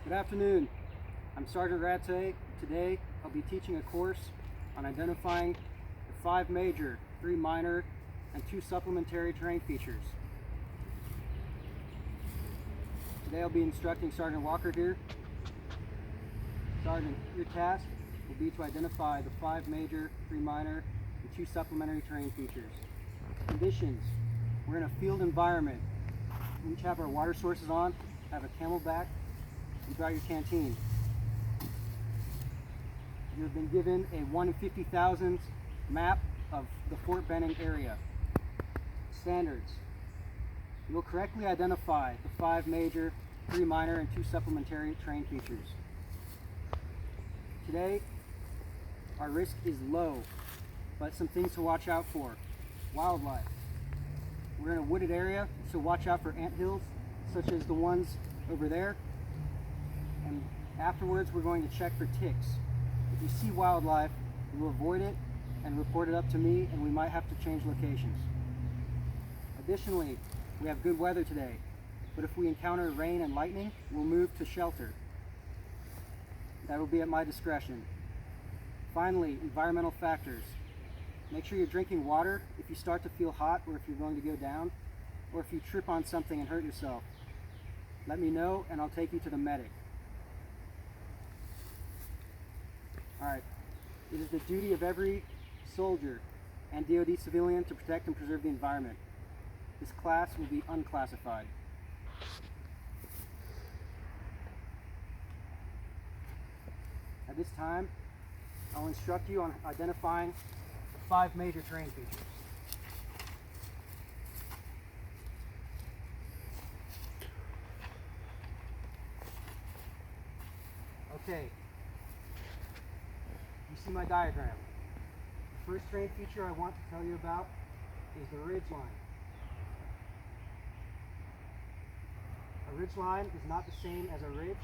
Good afternoon. I'm Sergeant Rattay. Today I'll be teaching a course on identifying the 5 major, 3 minor, and 2 supplementary terrain features. Today I'll be instructing Sergeant Walker here. Sergeant, your task will be to identify the 5 major, 3 minor, and 2 supplementary terrain features. Conditions: we're in a field environment. We each have our water sources on, have a camelback. You brought your canteen. You have been given a 1 in 50,000 map of the Fort Benning area. Standards: you will correctly identify the 5 major, 3 minor, and 2 supplementary terrain features. Today, our risk is low, but some things to watch out for. Wildlife. We're in a wooded area, so watch out for anthills, such as the ones over there. And afterwards, we're going to check for ticks. If you see wildlife, you will avoid it and report it up to me, and we might have to change locations. Additionally, we have good weather today, but if we encounter rain and lightning, we'll move to shelter. That will be at my discretion. Finally, environmental factors. Make sure you're drinking water if you start to feel hot or if you're going to go down, or if you trip on something and hurt yourself. Let me know and I'll take you to the medic. Alright, it is the duty of every soldier and DoD civilian to protect and preserve the environment. This class will be unclassified. At this time, I'll instruct you on identifying 5 major terrain features. Okay, you see my diagram. The first terrain feature I want to tell you about is the ridge line. A ridge line is not the same as a ridge,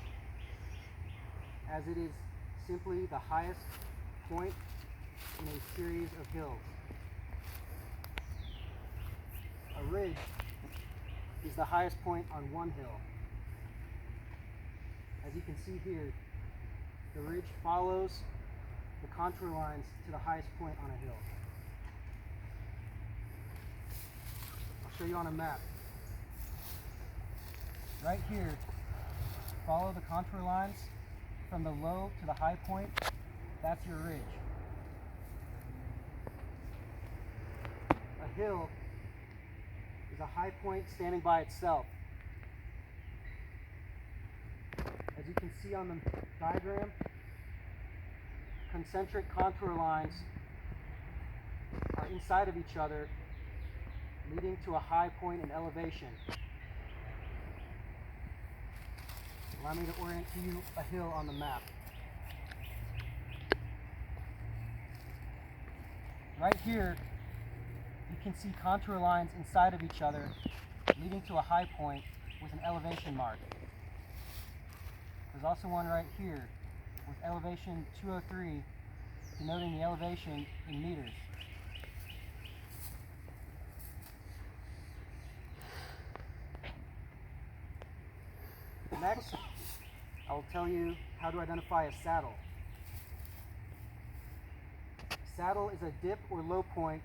as it is simply the highest point in a series of hills. A ridge is the highest point on one hill. As you can see here, the ridge follows the contour lines to the highest point on a hill. I'll show you on a map. Right here, follow the contour lines from the low to the high point. That's your ridge. A hill is a high point standing by itself. As you can see on the diagram, concentric contour lines are inside of each other, leading to a high point in elevation. Allow me to orient to you a hill on the map. Right here, you can see contour lines inside of each other, leading to a high point with an elevation mark. There's also one right here with elevation 203, denoting the elevation in meters. Next, I will tell you how to identify a saddle. A saddle is a dip or low point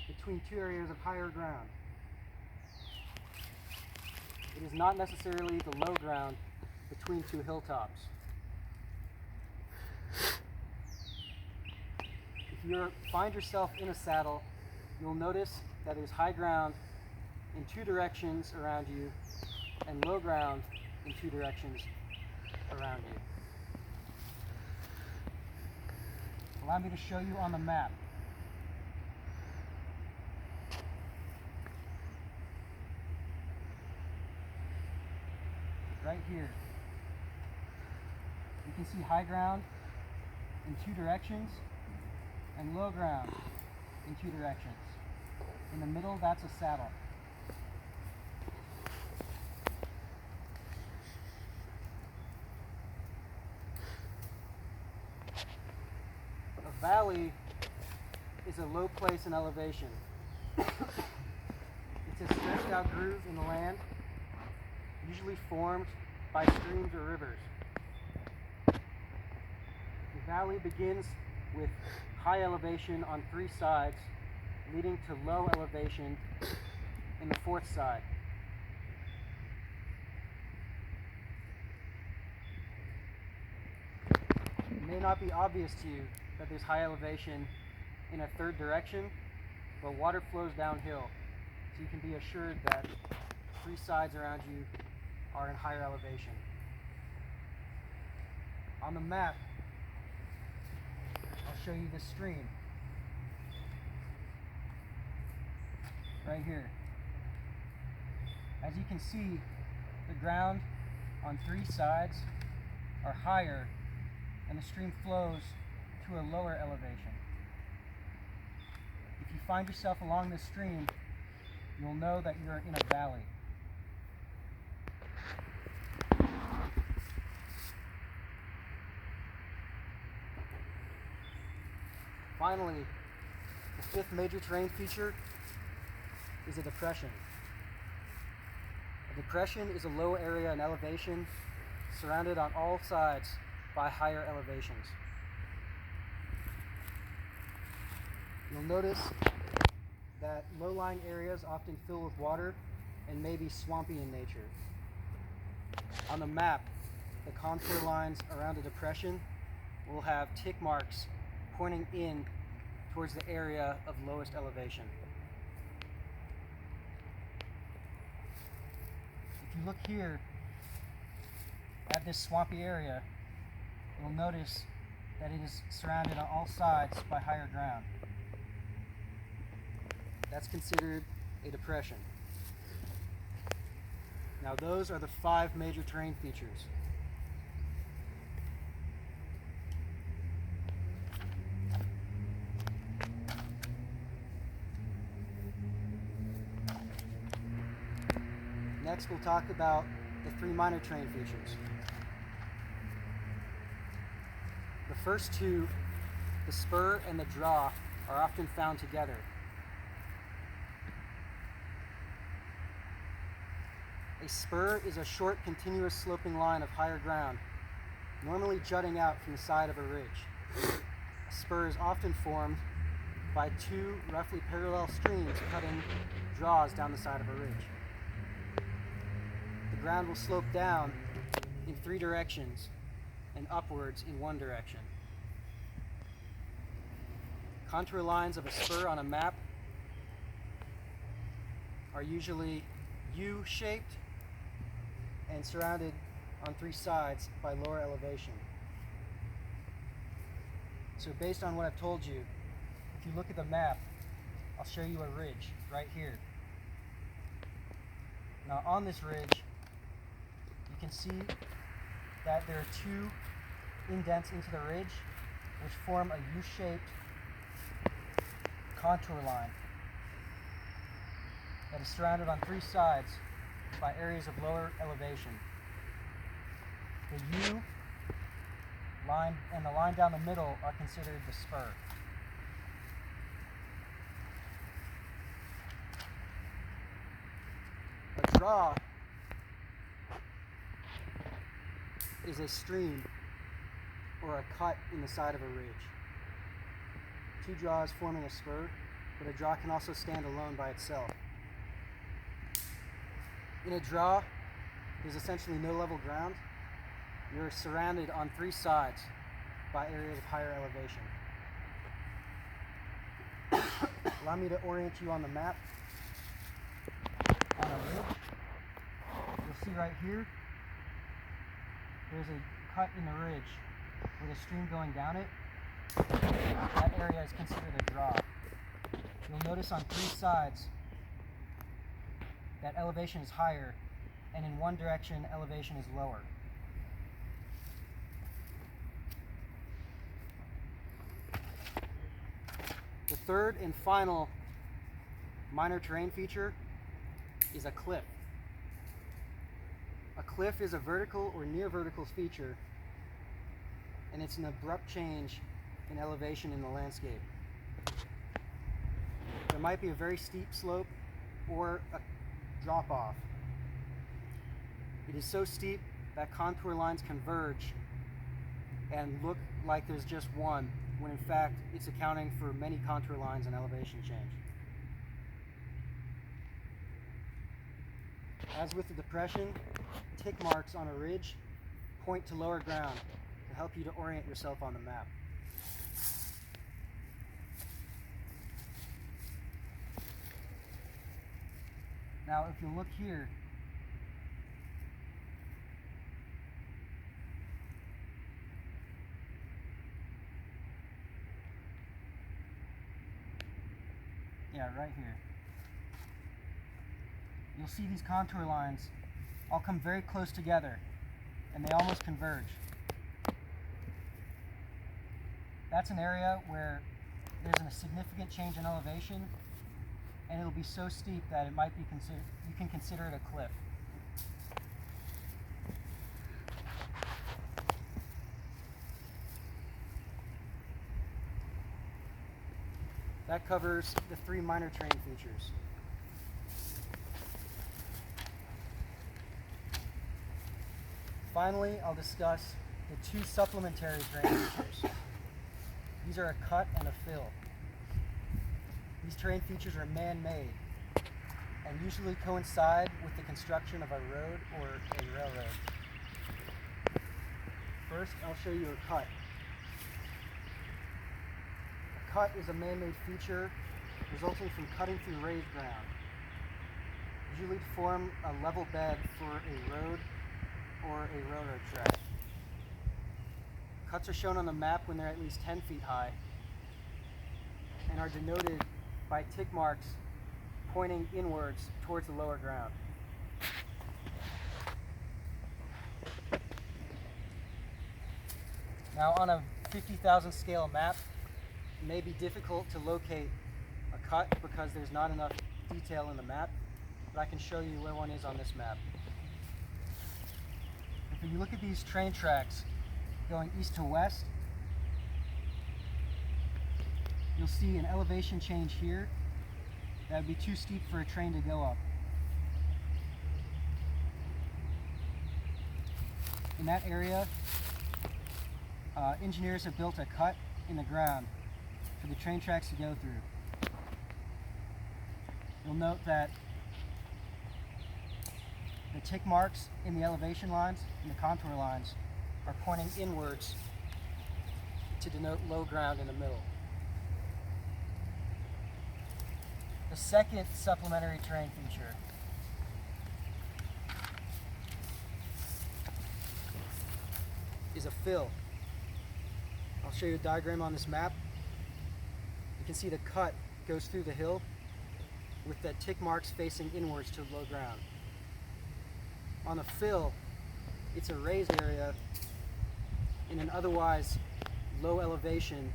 between 2 areas of higher ground. It is not necessarily the low ground between 2 hilltops. If you find yourself in a saddle, you'll notice that there's high ground in 2 directions around you and low ground in 2 directions around you. Allow me to show you on the map. Right here. You can see high ground in 2 directions and low ground in 2 directions. In the middle, that's a saddle. A valley is a low place in elevation. It's a stretched out groove in the land, usually formed by streams or rivers. The valley begins with high elevation on 3 sides, leading to low elevation in the 4th side. It may not be obvious to you that there's high elevation in a 3rd direction, but water flows downhill, so you can be assured that 3 sides around you are in higher elevation. On the map, I'll show you this stream right here. As you can see, the ground on 3 sides are higher and the stream flows to a lower elevation. If you find yourself along this stream, you'll know that you're in a valley. Finally, the 5th major terrain feature is a depression. A depression is a low area in elevation surrounded on all sides by higher elevations. You'll notice that low-lying areas often fill with water and may be swampy in nature. On the map, the contour lines around a depression will have tick marks pointing in towards the area of lowest elevation. If you look here at this swampy area, you'll notice that it is surrounded on all sides by higher ground. That's considered a depression. Now those are the 5 major terrain features. Next, we'll talk about the 3 minor terrain features. The first 2, the spur and the draw, are often found together. A spur is a short, continuous sloping line of higher ground, normally jutting out from the side of a ridge. A spur is often formed by 2 roughly parallel streams cutting draws down the side of a ridge. The ground will slope down in 3 directions and upwards in 1 direction. Contour lines of a spur on a map are usually U-shaped and surrounded on 3 sides by lower elevation. So based on what I've told you, if you look at the map, I'll show you a ridge right here. Now on this ridge, you can see that there are 2 indents into the ridge which form a U-shaped contour line that is surrounded on 3 sides by areas of lower elevation. The U line and the line down the middle are considered the spur. A draw is a stream or a cut in the side of a ridge. 2 draws forming a spur, but a draw can also stand alone by itself. In a draw, there's essentially no level ground. You're surrounded on 3 sides by areas of higher elevation. Allow me to orient you on the map. On a ridge, you'll see right here, there's a cut in the ridge with a stream going down it. That area is considered a draw. You'll notice on 3 sides that elevation is higher, and in 1 direction elevation is lower. The 3rd and final minor terrain feature is a cliff. A cliff is a vertical or near vertical feature, and it's an abrupt change in elevation in the landscape. There might be a very steep slope or a drop off. It is so steep that contour lines converge and look like there's just one, when in fact it's accounting for many contour lines and elevation change. As with the depression, tick marks on a ridge point to lower ground to help you to orient yourself on the map. Now, if you look here, right here, you'll see these contour lines all come very close together and they almost converge. That's an area where there's a significant change in elevation, and it'll be so steep that it might be you can consider it a cliff. That covers the 3 minor terrain features. Finally, I'll discuss the 2 supplementary terrain features. These are a cut and a fill. These terrain features are man-made and usually coincide with the construction of a road or a railroad. First, I'll show you a cut. A cut is a man-made feature resulting from cutting through raised ground, usually to form a level bed for a road or a railroad track. Cuts are shown on the map when they're at least 10 feet high and are denoted by tick marks pointing inwards towards the lower ground. Now, on a 50,000 scale map, it may be difficult to locate a cut because there's not enough detail in the map, but I can show you where one is on this map. If you look at these train tracks going east to west, you'll see an elevation change here that would be too steep for a train to go up. In that area, engineers have built a cut in the ground for the train tracks to go through. You'll note that the tick marks in the elevation lines and the contour lines are pointing inwards to denote low ground in the middle. The second supplementary terrain feature is a fill. I'll show you a diagram on this map. You can see the cut goes through the hill with the tick marks facing inwards to low ground. On a fill, it's a raised area in an otherwise low elevation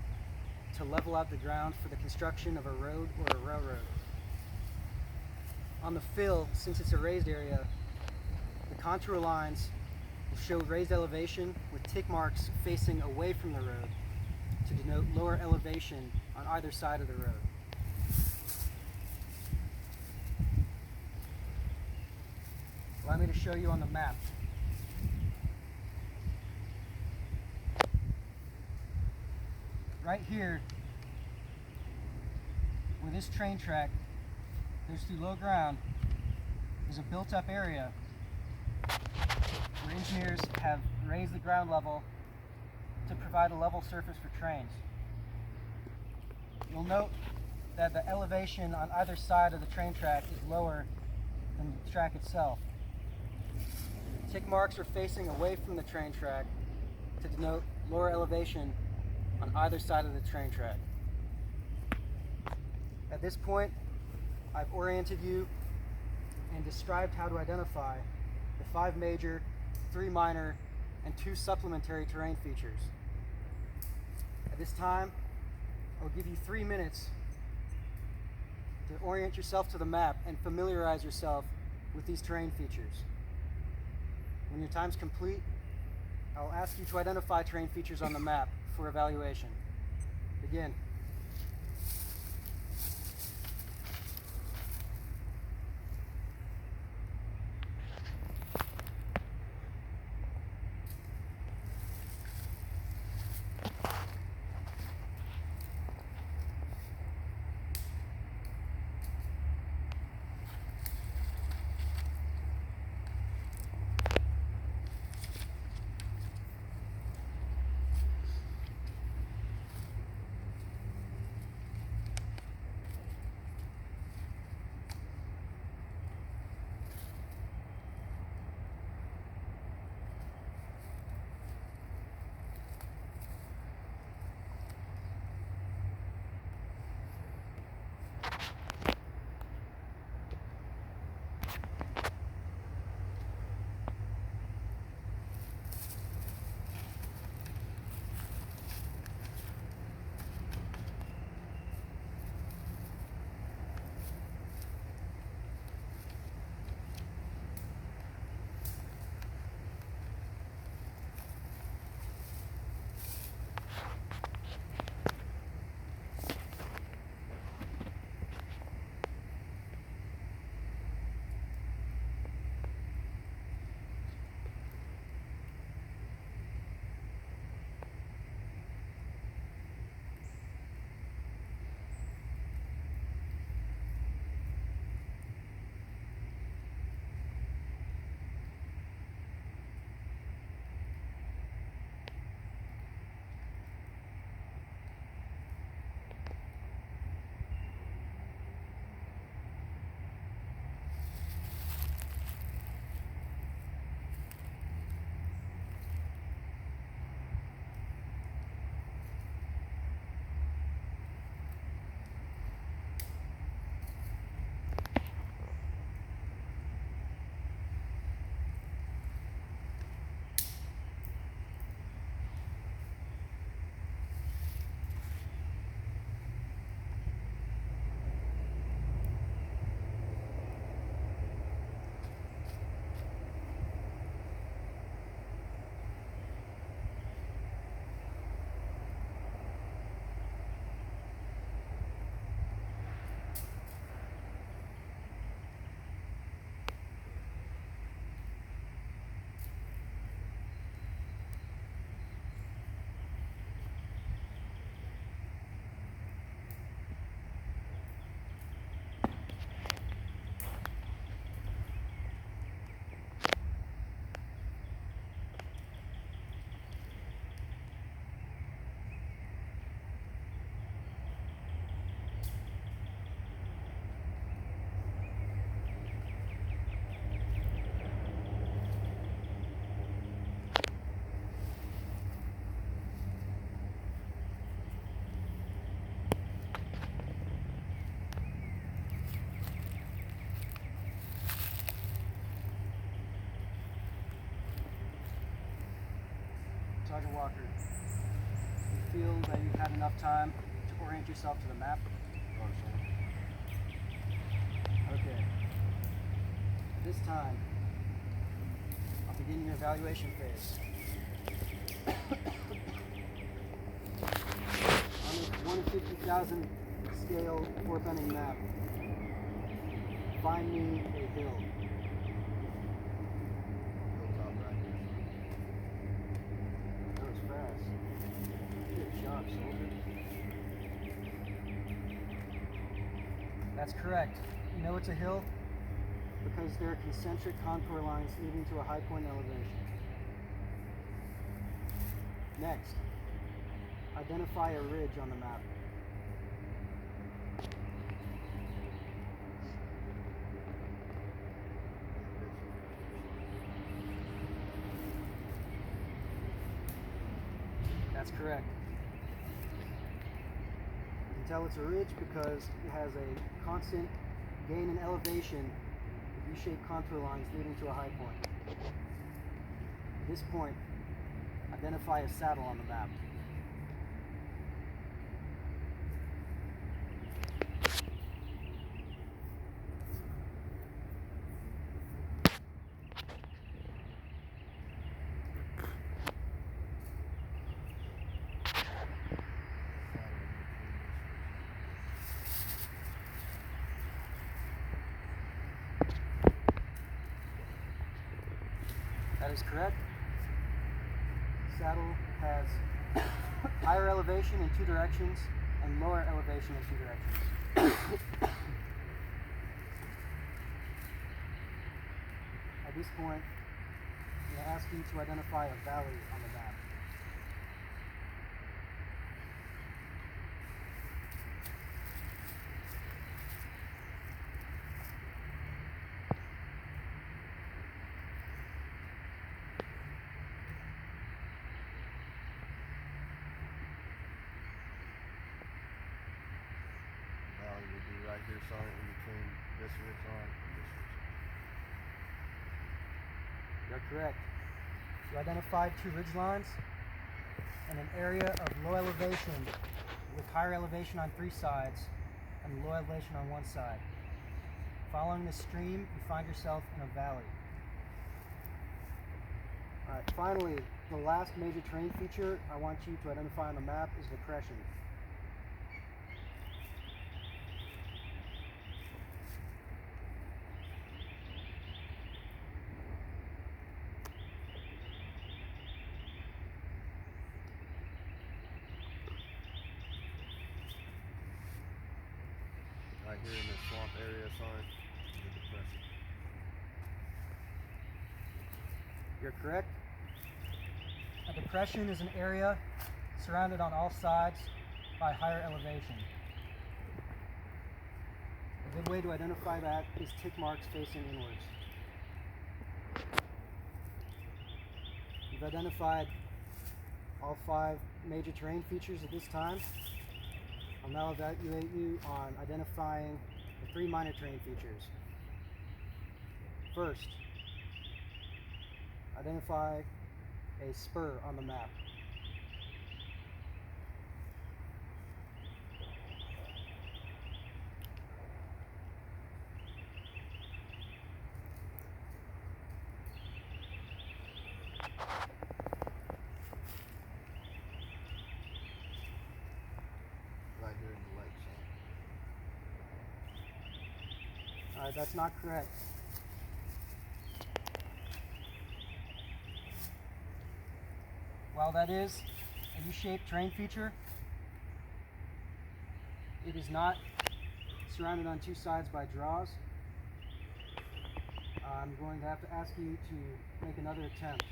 to level out the ground for the construction of a road or a railroad. On the fill, since it's a raised area, the contour lines will show raised elevation with tick marks facing away from the road to denote lower elevation on either side of the road. Allow me to show you on the map. Right here, where this train track goes through low ground, is a built-up area where engineers have raised the ground level to provide a level surface for trains. You'll note that the elevation on either side of the train track is lower than the track itself. Tick marks are facing away from the train track to denote lower elevation on either side of the train track. At this point, I've oriented you and described how to identify the 5 major, 3 minor, and 2 supplementary terrain features. At this time, I'll give you 3 minutes to orient yourself to the map and familiarize yourself with these terrain features. When your time's complete, I'll ask you to identify terrain features on the map for evaluation. Begin. Roger Walker. You feel that you've had enough time to orient yourself to the map? Okay. At this time, I'll begin your evaluation phase. On this 1 in 50,000 scale 4th-inning map, find me a hill. Hilltop right here. That was fast. Good job, soldier. That's correct. You know it's a hill because there are concentric contour lines leading to a high point elevation. Next, identify a ridge on the map. That's correct. You can tell it's a ridge because it has a constant gain in elevation with U-shaped contour lines leading to a high point. At this point, identify a saddle on the map. That is correct. Saddle has higher elevation in 2 directions and lower elevation in 2 directions. At this point, I'm going to ask you to identify a valley on the map. Valley would be right here, son, in between this ridge line and this ridge line. You're correct. You identified 2 ridge lines and an area of low elevation with higher elevation on 3 sides and low elevation on 1 side. Following this stream, you find yourself in a valley. Alright, finally, the last major terrain feature I want you to identify on the map is depression. Right here in this swamp area, son, is the depression. You're correct. A depression is an area surrounded on all sides by higher elevation. A good way to identify that is tick marks facing inwards. You've identified all 5 major terrain features at this time. I'll now evaluate you on identifying the 3 minor terrain features. First, identify a spur on the map. Right here in the lake, son. Alright, that's not correct. While that is a U-shaped terrain feature, it is not surrounded on 2 sides by draws. I'm going to have to ask you to make another attempt.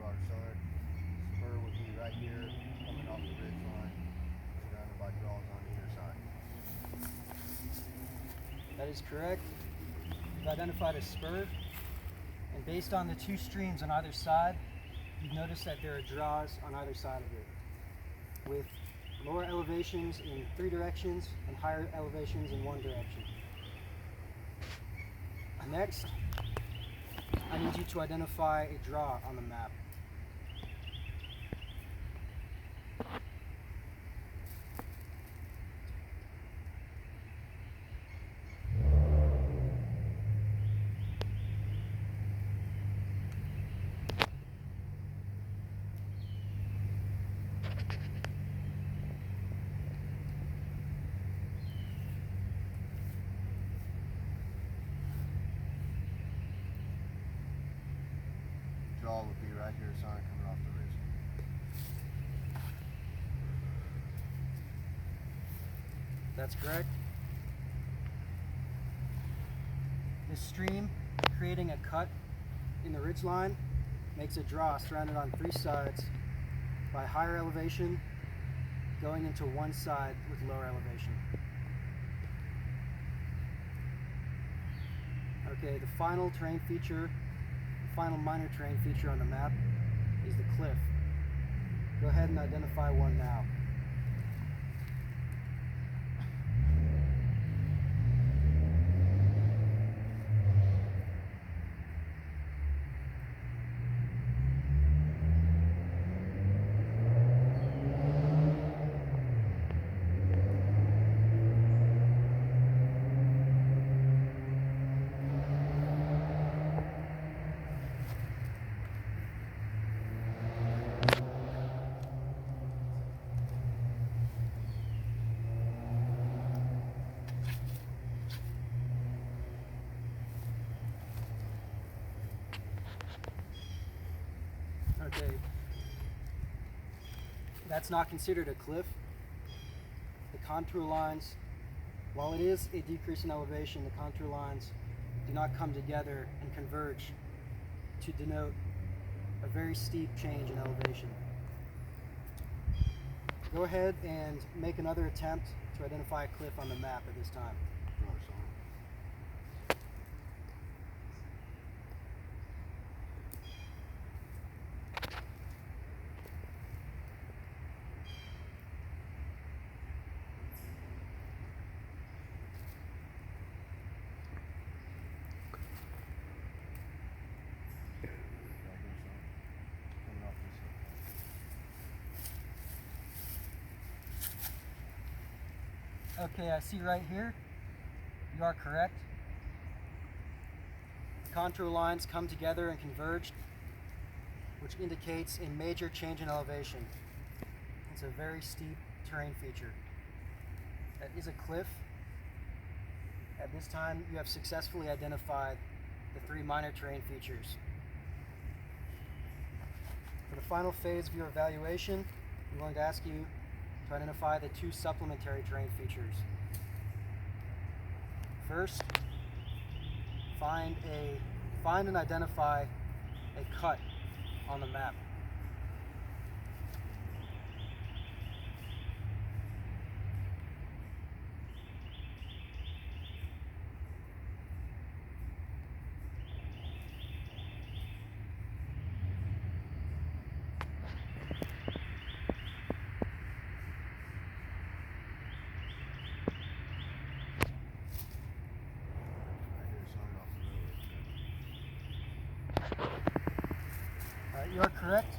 Roger, son. Spur would be right here, coming off the ridge line, surrounded by draws on either side. That is correct. You've identified a spur, and based on the 2 streams on either side, you've noticed that there are draws on either side of it, with lower elevations in 3 directions and higher elevations in 1 direction. Next, I need you to identify a draw on the map. Draw would be right here, sign coming off the ridge. That's correct. This stream creating a cut in the ridge line makes a draw surrounded on 3 sides by higher elevation going into 1 side with lower elevation. Okay, the final terrain feature, the final minor terrain feature on the map is the cliff. Go ahead and identify one now. Okay, that's not considered a cliff. The contour lines, while it is a decrease in elevation, the contour lines do not come together and converge to denote a very steep change in elevation. Go ahead and make another attempt to identify a cliff on the map at this time. Draw a sign. Right here, sign coming off this side. Okay, I see right here, you are correct. The contour lines come together and converge, which indicates a major change in elevation. It's a very steep terrain feature. That is a cliff. At this time, you have successfully identified the 3 minor terrain features. For the final phase of your evaluation, I'm going to ask you to identify the 2 supplementary terrain features. First, find and identify a cut on the map. Right here, sign off the railroad track. You are correct.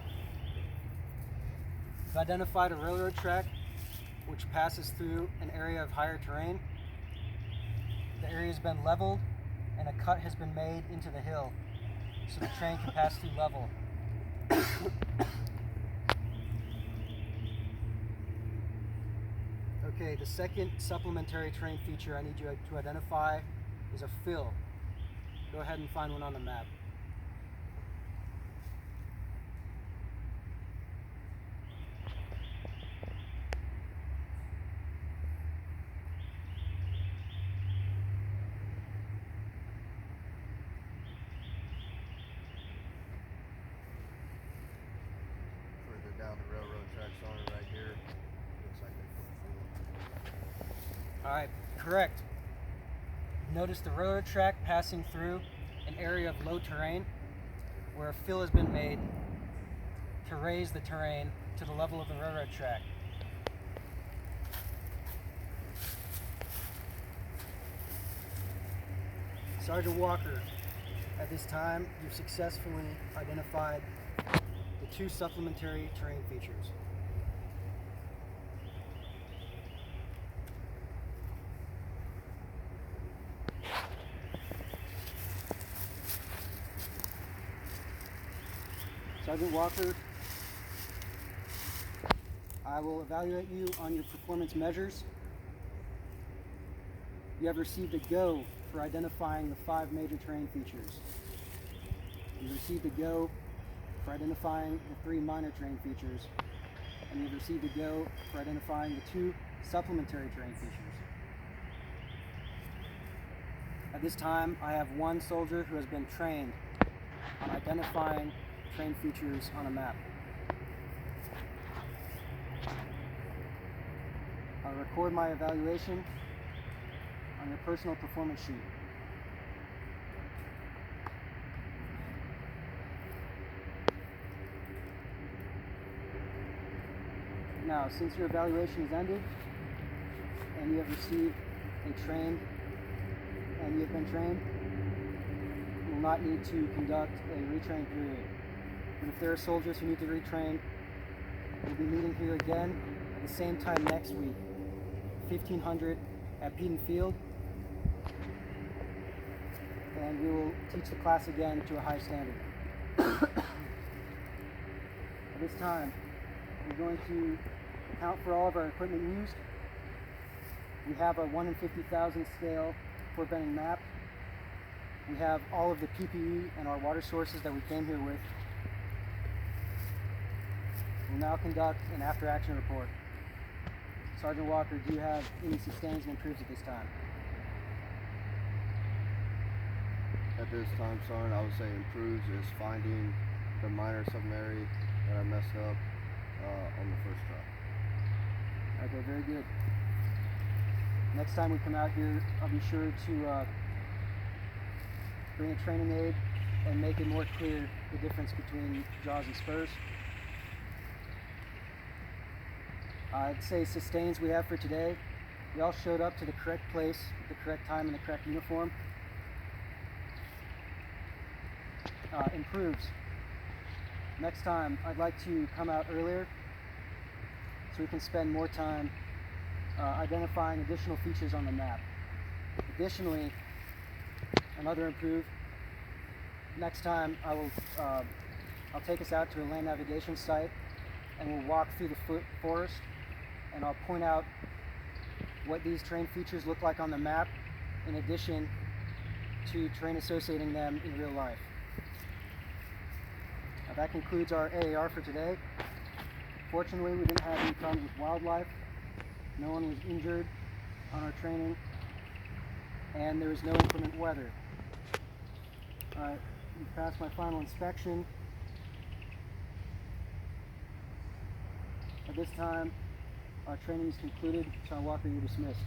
You've identified a railroad track which passes through an area of higher terrain. The area has been leveled and a cut has been made into the hill so the train can pass through level. Okay, the second supplementary terrain feature I need you to identify is a fill. Go ahead and find one on the map. Further down the railroad tracks on it right here. Looks like they put fuel. Alright, correct. Notice the railroad track passing through an area of low terrain where a fill has been made to raise the terrain to the level of the railroad track. Sergeant Walker, at this time, you've successfully identified the 2 supplementary terrain features. Sergeant Walker, I will evaluate you on your performance measures. You have received a go for identifying the 5 major terrain features. You received a go for identifying the 3 minor terrain features. And you've received a go for identifying the 2 supplementary terrain features. At this time, I have 1 soldier who has been trained on identifying terrain features on a map. I'll record my evaluation on your personal performance sheet. Now, since your evaluation is ended and you have received you have been trained, you will not need to conduct a retrain period. But if there are soldiers who need to retrain, we'll be meeting here again at the same time next week, 1500 at Peden Field, and we will teach the class again to a high standard. At this time, we're going to account for all of our equipment used. We have our 1 in 50,000 scale Fort Benning map. We have all of the PPE and our water sources that we came here with. We'll now conduct an after-action report. Sergeant Walker, do you have any sustains and improves at this time? At this time, Sergeant, I would say improves is finding the minor submary that I messed up on the first try. Okay, very good. Next time we come out here, I'll be sure to bring a training aid and make it more clear the difference between jaws and spurs. I'd say sustains we have for today. We all showed up to the correct place, the correct time, and the correct uniform. Improves. Next time, I'd like to come out earlier so we can spend more time identifying additional features on the map. Additionally, another improve. Next time, I'll take us out to a land navigation site, and we'll walk through the forest, and I'll point out what these terrain features look like on the map, in addition to terrain associating them in real life. Now, that concludes our AAR for today. Fortunately, we didn't have any problems with wildlife. No one was injured on our training, and there was no inclement weather. Alright, we passed my final inspection. At this time, our training is concluded. Sergeant Walker, you're dismissed.